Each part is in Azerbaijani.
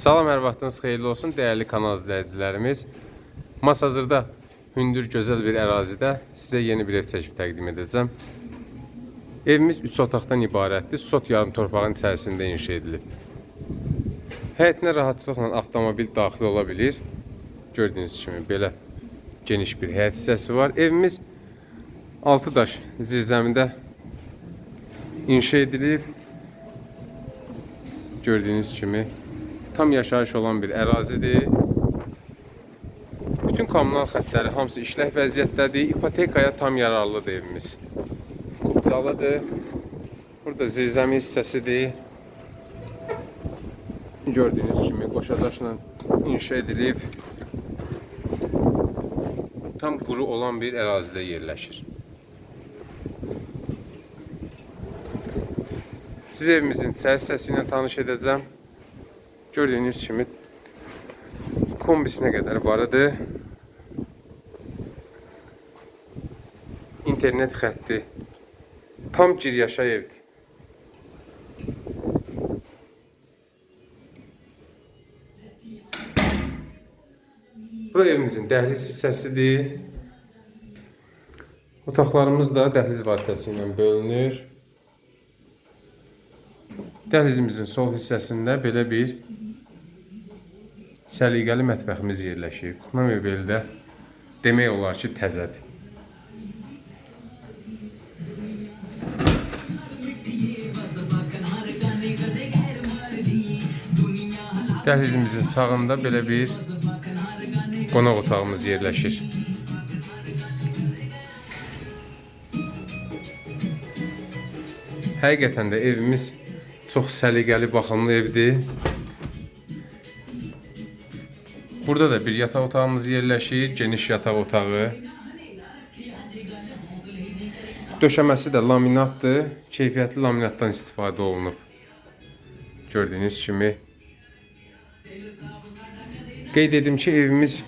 Salam, hər vaxtınız xeyirli olsun dəyərli kanal izləyicilərimiz. Masazırda hündür, gözəl bir ərazidə sizə yeni bir ev çəkib təqdim edəcəm. Evimiz 3 otaqdan ibarətdir. Sot yarım torpağın içərisində inşa edilib. Həyətinə rahatçılıqla avtomobil daxil ola bilir. Gördüyünüz kimi belə geniş bir həyət hissəsi var. Evimiz 6 daş zirzəmində inşa edilib. Gördüyünüz kimi tam yaşayış olan bir ərazidir. Bütün kommunal xətləri hamısı işlək vəziyyətdədir. İpotekaya tam yararlıdır evimiz. Kubcalıdır. Burada zirzəmi hissəsidir. Gördüyünüz kimi qoşadaşla inşa edilib. Tam quru olan bir ərazidə yerləşir. Siz evimizin içəri hissəsi ilə tanış edəcəm. Gördüyünüz kimi kombisinə qədər varıdır. İnternet xətti. Tam giryaşa evdir. Bura evimizin dəhliz hissəsidir. Otaqlarımız da dəhliz vasitəsilə bölünür. Dəhlizimizin sol hissəsində belə bir səliqəli mətbəximiz yerləşir. Kuxna mebeli də demək olar ki, təzədir. Dəhlizimizin sağında belə bir qonaq otağımız yerləşir. Həqiqətən də evimiz çox səliqəli, baxımlı evdir. Burada da bir yataq otağımız yerləşir, geniş yataq otağı. Döşəməsi də laminatdır, keyfiyyətli laminatdan istifadə olunub. Gördüyünüz kimi. Qeyd edim ki, evimiz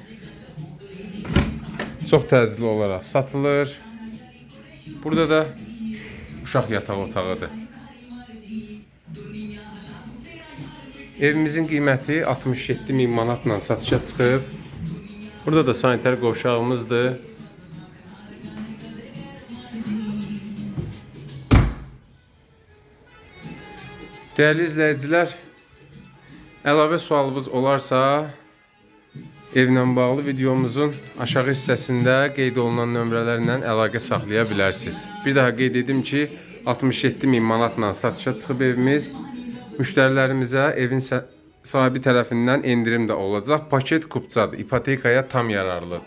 çox təcili olaraq satılır. Burada da uşaq yataq otağıdır. Evimizin qiyməti 67.000 manatla satışa çıxıb. Burada da sanitar qovşağımızdır. Dəyərli izləyicilər, əlavə sualınız olarsa, evlə bağlı videomuzun aşağı hissəsində qeyd olunan nömrələrlə əlaqə saxlaya bilərsiniz. Bir daha qeyd edim ki, 67.000 manatla satışa çıxıb evimiz. Müştərilərimizə evin sahibi tərəfindən endirim də olacaq. Paket kupcadır. İpotekaya tam yararlıdır.